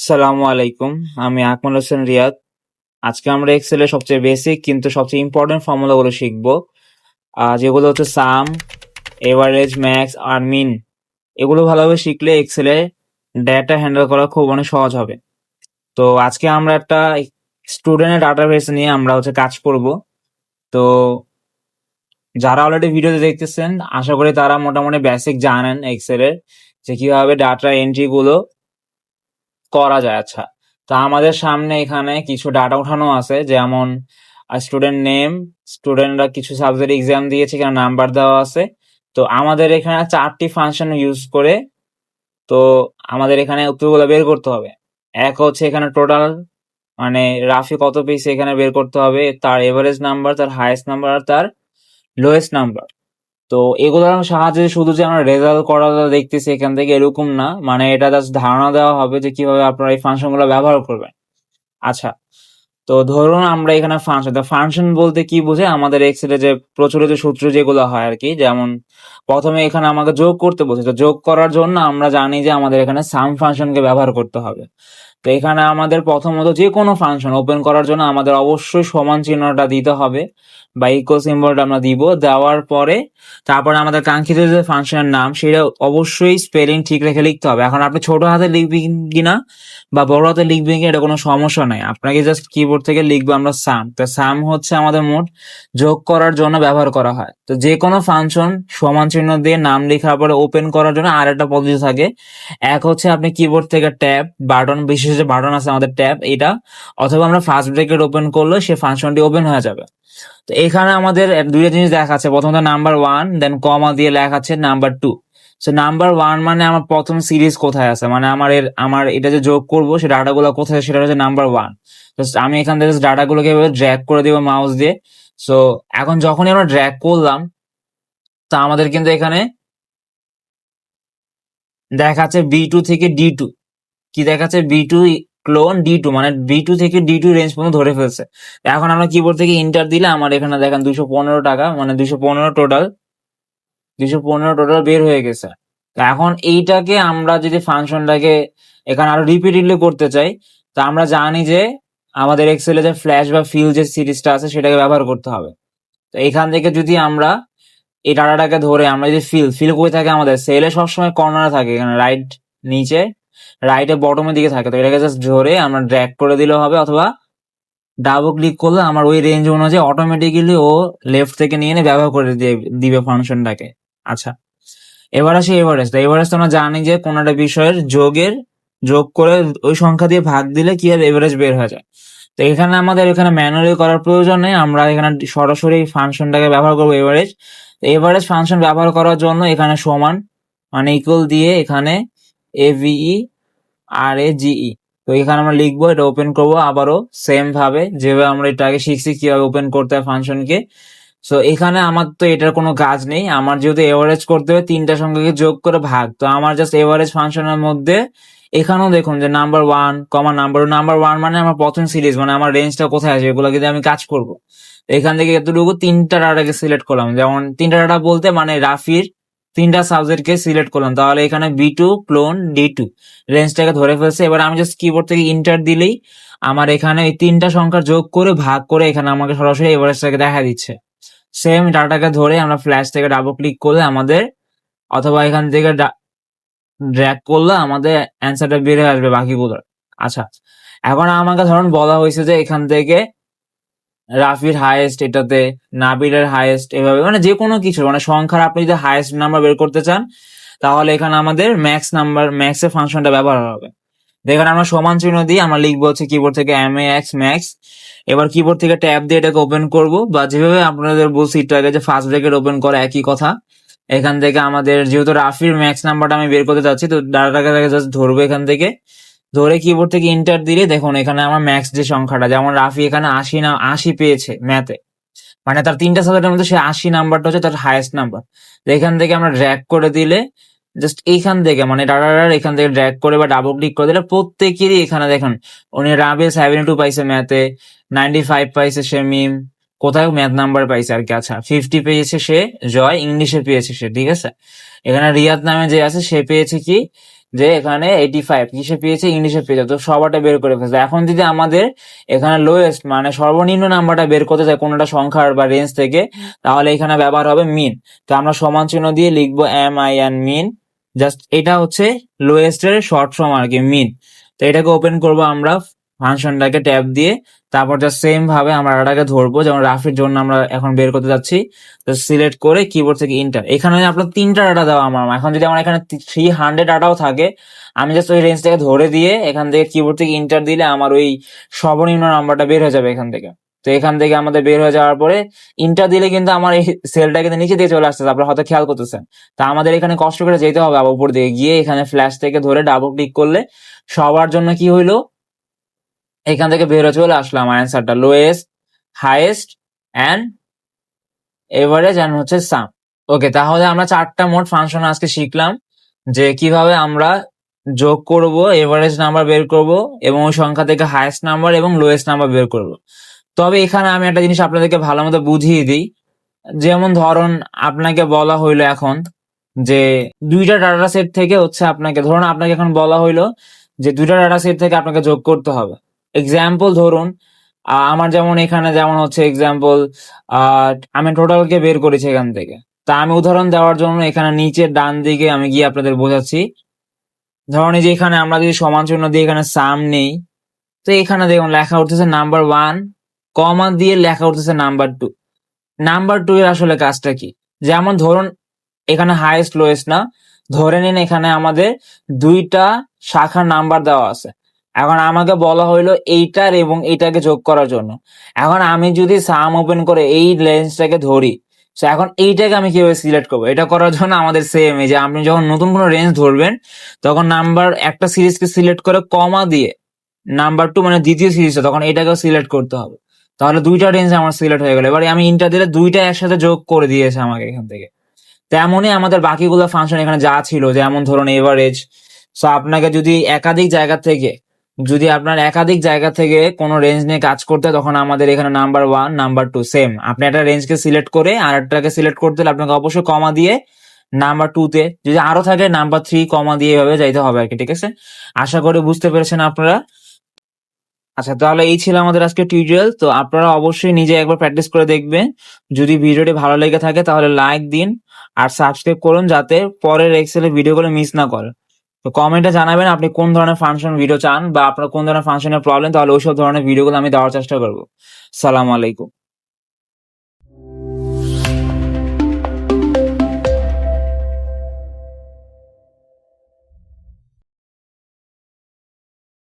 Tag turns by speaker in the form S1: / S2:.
S1: আসসালামু আলাইকুম। আমি আকমল হোসেন রিয়াদ। আজকে আমরা এক্সেলের সবচেয়ে বেসিক কিন্তু সবচেয়ে ইম্পর্টেন্ট ফর্মুলাগুলো শিখবো। যেগুলো হচ্ছে সাম, এভারেজ, ম্যাক্স আর মিন। এগুলো ভালোভাবে শিখলে এক্সেলে ডেটা হ্যান্ডেল করা খুব অনেক সহজ হবে। তো আজকে আমরা একটা স্টুডেন্টের ডাটাবেস নিয়ে আমরা কাজ করব। তো যারা অলরেডি ভিডিওতে দেখতেছেন আশা করি তারা মোটামুটি বেসিক জানেন এক্সেলের যে কিভাবে ডাটা এন্ট্রি গুলো করা যায়। আচ্ছা, তো আমাদের সামনে এখানে কিছু ডাটা উঠানো আছে, যেমন স্টুডেন্ট নেম, স্টুডেন্টরা কিছু সাবজেক্ট এক্সাম দিয়েছে, এখানে নাম্বার দেওয়া আছে। তো আমাদের এখানে 4টি ফাংশন ইউজ করে তো আমাদের এখানে উত্তরগুলো বের করতে হবে। এক হচ্ছে এখানে টোটাল, মানে রাফি কত পেয়েছে এখানে বের করতে হবে, তার এভারেজ নাম্বার, তার হাইয়েস্ট নাম্বার আর তার লোয়েস্ট নাম্বার। তো এগুলোর সাহায্যে শুধু যে আমরা রেজাল্ট করাটা দেখতেছি এখান থেকে এরকম না, মানে এটা জাস্ট ধারণা দেওয়া হবে যে কিভাবে আপনারা এই ফাংশন গুলো ব্যবহার করবেন। আচ্ছা, তো ধরুন আমরা এখানে ফাংশন, তো ফাংশন বলতে কি বোঝায়, আমাদের এক্সেলে যে প্রচলিত সূত্র যেগুলো হয় আর কি, যেমন প্রথমে এখানে আমাকে যোগ করতে বলছে, তো যোগ করার জন্য আমরা জানি যে আমাদের এখানে সাম ফাংশনকে ব্যবহার করতে হবে। তো এখানে আমাদের প্রথমত যে কোনো ফাংশন ওপেন করার জন্য আমাদের অবশ্যই সমান চিহ্নটা দিতে হবে বা ইকুয়াল সিম্বলটা আমরা দিব। দেওয়ার পরে তারপরে আমাদের কাঙ্ক্ষিত যে ফাংশনের নাম সেটা অবশ্যই স্পেলিং ঠিক রেখে লিখতে হবে। এখন আপনি ছোট হাতে লিখবেন কিনা বা বড় হাতে লিখবেন কিনা এটা কোনো সমস্যা নাই, আপনাকে জাস্ট কিবোর্ড থেকে লিখবো আমরা সাম। তো সাম হচ্ছে আমাদের মোট যোগ করার জন্য ব্যবহার করা হয়। তো যে কোনো ফাংশন সমান চিহ্ন দিয়ে নাম লেখার পরে ওপেন করার জন্য আর একটা পদ্ধতি থাকে। এক হচ্ছে আপনি কিবোর্ড থেকে ট্যাব বাটন, বিশেষ যে বাটন আছে আমাদের ট্যাব এটা, অথবা আমরা ফার্স্ট ব্র্যাকেট ওপেন করলে সে ফাংশনটি ওপেন হয়ে যাবে। তো এখানে আমাদের দুইটা জিনিস দেখাচ্ছে, প্রথমত নাম্বার 1, দেন কমা দিয়ে লেখাচ্ছে নাম্বার 2। সো নাম্বার 1 মানে আমার প্রথম সিরিজ কোথায় আছে, মানে আমার এটা যে যোগ করবো সে ডাটাগুলো কোথায়, সেটা হচ্ছে নাম্বার 1। তো আমি এখান থেকে ডাটাগুলোকে এভাবে ড্র্যাগ করে দিব মাউস দিয়ে। সো এখন যখনই আমরা ড্র্যাগ করলাম, তা আমাদের কিন্তু এখানে দেখাচ্ছে B2 থেকে D2। কি দেখাচ্ছে? B2 ক্লোন D2, মানে B2 থেকে D2 রেঞ্জ পর্যন্ত ধরে ফেলছে। এখন আমরা কিবোর্ড থেকে ইন্টার দিলে আমার এখানে দেখেন 215 টাকা, মানে 215 টোটাল, 215 টোটাল বের হয়ে গেছে। তো এখন এইটাকে আমরা যদি ফাংশনটাকে এখানে আরো রিপিটেডলি করতে চাই, তা আমরা জানি যে আমাদের এক্সেলে যে ফ্ল্যাশ বা ফিল যে সিরিজটা আছে সেটাকে ব্যবহার করতে হবে। তো এখান থেকে যদি আমরা এই ডাটাটাকে ধরে আমরা যদি ফিল করে থাকে, আমাদের সেলে সবসময় কর্নারে থাকে, এখানে রাইট নিচে, রাইটে বটমের দিকে থাকে। তো এটাকে জাস্ট ধরে আমরা ড্র্যাগ করে দিলে হবে, অথবা ডাবল ক্লিক করলে আমার ওই রেঞ্জ অনুযায়ী অটোমেটিক্যালি ও লেফট থেকে নিয়ে এনে ব্যবহার করে দিবে ফাংশনটাকে। আচ্ছা, এবার আসি এভারেজ। তো এভারেজ তো আমরা জানি যে কোন একটা বিষয়ের যোগ করে ওই সংখ্যা দিয়ে ভাগ দিলে কি হবে, এভারেজ বের হয়ে যায়। তো এখানে আমাদের এখানে ম্যানুয়ালি করার প্রয়োজন নেই, আমরা এখানে সরাসরি ফাংশনটাকে ব্যবহার করবো এভারেজ। এভারেজ ফাংশন ব্যবহার করার জন্য এখানে সমান, মানে ইকুয়াল দিয়ে এখানে AVE RAGE, তো এখানে আমরা লিখবো, এটা ওপেন করবো আবারও সেম ভাবে যেভাবে আমরা এটা আগে শিখছি কিভাবে ওপেন করতে হয় ফাংশনকে। সো এখানে আমার তো এটার কোনো কাজ নেই, আমার যেহেতু এভারেজ করতে হবে তিনটা সংখ্যাকে যোগ করে ভাগ, তো আমার জাস্ট এভারেজ ফাংশনের মধ্যে এখানেও দেখুন যে নাম্বার 1 কমা নাম্বার 1 মানে আমার প্রথম সিরিজ, মানে আমার রেঞ্জটা কোথায় আছে এগুলো কিন্তু আমি কাজ করব। এখান থেকে এতটুকু তিনটা ডাটাকে সিলেক্ট করলাম, যেমন তিনটা ডাটা বলতে মানে রাফির তিনটা সাবজেক্টকে সিলেক্ট করলাম, তাহলে এখানে B2 ক্লোন D2 রেঞ্জটাকে ধরে ফেলছে। এবার আমি জাস্ট কিবোর্ড থেকে ইন্টার দিলেই আমার এখানে এই তিনটা সংখ্যা যোগ করে ভাগ করে এখানে আমাকে সরাসরি এভারেজটাকে দেখা দিচ্ছে। সেম ডাটাকে ধরে আমরা ফ্ল্যাশ থেকে ডাবল ক্লিক করলে আমাদের, অথবা এখান থেকে ড্র্যাগ করলে আমাদের অ্যান্সারটা বের হয়ে আসবে বাকিগুলোর। আচ্ছা, এখন আমাকে ধরুন বলা হয়েছে যে এখান থেকে রাফির হাইয়েস্ট, এটাতে নাবিলের হাইয়েস্ট, এভাবে মানে যে কোনো কিছু মানে সংখ্যার আপনি যদি হাইয়েস্ট নাম্বার বের করতে চান তাহলে এখানে আমাদের ম্যাক্স এর ফাংশনটা ব্যবহার হবে। এখানে আমরা সমান চিহ্ন দিয়ে আমরা লিখবো হচ্ছে কিবোর্ড থেকে MAX ম্যাক্স। এবার কিবোর্ড থেকে ট্যাব দিয়ে এটাকে ওপেন করব, বা যেভাবে আপনাদের বলছি একটু আগে যে ফার্স্ট ব্র্যাকেট ওপেন করা একই কথা। এখান থেকে আমাদের যেহেতু রাফির ম্যাক্স নাম্বারটা আমি বের করতে চাচ্ছি, তো ডাটাটাকে জাস্ট ধরবো, এখান থেকে ধরে কিবোর্ড থেকে ইন্টার দিলে দেখুন এখানে আমার ম্যাক্স যে সংখ্যাটা, যেমন রাফি এখানে 80 পেয়েছে ম্যাথে, মানে তার তিনটা সাবজেক্টের মধ্যে সে 80 নাম্বারটা হচ্ছে তার হাইয়েস্ট নাম্বার। তো এখান থেকে আমরা ড্র্যাগ করে দিলে জাস্ট এইখান থেকে মানে ডাটাটার এখান থেকে ড্র্যাগ করে বা ডাবল ক্লিক করে দিলে প্রত্যেকেরই এখানে দেখুন, উনি রাবিল 72 পাইছে ম্যাথে, 95 পাইছে সে মিম, কোথায় ম্যাথ নাম্বার পাইছে আর কি। আচ্ছা, 50 পেয়েছে সে জয়, ইংলিশে পেয়েছে সে, ঠিক আছে। এখানে রিয়াদ নামে যে আছে সে পেয়েছে কি যে এখানে 85 কিসে পেয়েছে, ইংলিশে পেয়েছে, তো সবারটা বের করে ফেলছে। এখন যদি আমাদের এখানে লোয়েস্ট মানে সর্বনিম্ন নাম্বারটা বের করতে চাই কোনোটা সংখ্যার বা রেঞ্জ থেকে, তাহলে এখানে ব্যবহার হবে মিন। তো আমরা সমান চিহ্ন দিয়ে লিখবো MIN মিন, জাস্ট এটা হচ্ছে লোয়েস্ট এর শর্ট ফর্ম আর কি, মিন। তো এটাকে ওপেন করবো আমরা ফাংশনটাকে ট্যাব দিয়ে, তারপর জাস্ট সেম ভাবে আমরা ডাটাকে ধরবো, যেমন রাফির জন্য আমরা এখন বের করতে যাচ্ছি। তো সিলেক্ট করে কিবোর্ড থেকে ইন্টার, এখানে আপনার 3টা ডাটা দেওয়া আমার, এখন যদি আমার এখানে 300 ডাটাও থাকে, আমি জাস্ট ওই রেঞ্জটাকে ধরে দিয়ে এখান থেকে কিবোর্ড থেকে ইন্টার দিলে আমার ওই সর্বনিম্ন নাম্বারটা বের হয়ে যাবে এখান থেকে। তো এখান থেকে আমাদের বের হয়ে যাওয়ার পরে ইন্টার দিলে কিন্তু আমার এই সেলটা কিন্তু নিচে দিয়ে চলে আসতেছে, আপনারা হয়তো খেয়াল করতেছেন। তা আমাদের এখানে কষ্ট করে যেতে হবে আবার উপর দিকে গিয়ে, এখানে ফ্ল্যাশ থেকে ধরে ডাবল ক্লিক করলে সবার জন্য কি হইলো, এখান থেকে বের হয়ে চলে আসলো আমার অ্যান্সারটা, lowest, highest and average and হচ্ছে সাম। ওকে, তাহলে আমরা 4টা মোট ফাংশন আজকে শিখলাম, যে কিভাবে আমরা যোগ করব, এভারেজ নাম্বার বের করব এবং ওই সংখ্যা থেকে হাইয়েস্ট নাম্বার এবং লোয়েস্ট নাম্বার বের করব। তবে এখানে আমি একটা জিনিস আপনাদেরকে ভালো মতো বুঝিয়ে দিই, যেমন ধরুন আপনাকে বলা হইলো এখন যে 2টা ডাটা সেট থেকে হচ্ছে আপনাকে, ধরুন আপনাকে এখন বলা হইলো যে 2টা ডাটা সেট থেকে আপনাকে যোগ করতে হবে। এক্সাম্পল ধরুন আমার যেমন এখানে যেমন হচ্ছে এক্সাম্পল আমি টোটালকে বের করেছি এখান থেকে। তা আমি উদাহরণ দেওয়ার জন্য এখানে নিচের ডান দিকে আমি গিয়ে আপনাদের বোঝাচ্ছি। ধরুন এই যে এখানে আমরা যদি সমান চিহ্ন দিয়ে এখানে সাম নেই, তো এখানে দেখুন লেখা উঠতেছে নাম্বার 1, কমা দিয়ে লেখা উঠতেছে নাম্বার 2। নাম্বার 2 এর আসলে কাজটা কি, যেমন ধরুন এখানে হাইয়েস্ট লোয়েস্ট না, ধরে নিন এখানে আমাদের 2টা শাখার নাম্বার দেওয়া আছে। এখন আমাকে বলা হইলো এইটার এবং এইটাকে যোগ করার জন্য। এখন আমি যদি সাম ওপেন করে এই রেঞ্জটাকে ধরি, তো এখন এইটাকে আমি কিভাবে সিলেক্ট করবো, এটা করার জন্য আমাদের সেম, এই যে আপনি যখন নতুন কোনো রেঞ্জ ধরবেন তখন নাম্বার একটা সিরিজকে সিলেক্ট করে কমা দিয়ে নাম্বার 2 মানে দ্বিতীয় সিরিজটা, তখন এটাকেও সিলেক্ট করতে হবে। তাহলে 2টা রেঞ্জ আমার সিলেক্ট হয়ে গেল। এবারে আমি ইন্টার দিলে 2টা একসাথে যোগ করে দিয়েছে আমাকে এখান থেকে। তেমনই আমাদের বাকিগুলো ফাংশন এখানে যা ছিল, যেমন ধরুন এভারেজ। সো আপনাকে যদি আপনার একাধিক জায়গা থেকে কোনো রেঞ্জ নিয়ে কাজ করতে, তখন আমাদের এখানে নাম্বার 1 নাম্বার 2 সেম, আপনি একটা রেঞ্জকে সিলেক্ট করে আর একটাকে সিলেক্ট করতে হলে আপনাকে অবশ্যই কমা দিয়ে নাম্বার 2 তে, যদি আরো থাকে নাম্বার 3 কমা দিয়ে এভাবে যাইতে হবে আর কি, ঠিক আছে? আশা করি বুঝতে পেরেছেন আপনারা। আচ্ছা, তাহলে এই ছিল আমাদের আজকে টিউটোরিয়াল। তো আপনারা অবশ্যই নিজে একবার প্র্যাকটিস করে দেখবেন। যদি ভিডিওটি ভালো লেগে থাকে তাহলে লাইক দিন আর সাবস্ক্রাইব করুন, যাতে পরের এক্সেলের ভিডিওগুলো মিস না করেন। তো কমেন্টে জানাবেন আপনি কোন ধরনের ফাংশন ভিডিও চান বা আপনার কোন ধরনের ফাংশনের প্রবলেম, তাহলে ওইসব ধরনের ভিডিওগুলো আমি দেওয়ার চেষ্টা করবো। সালাম আলাইকুম।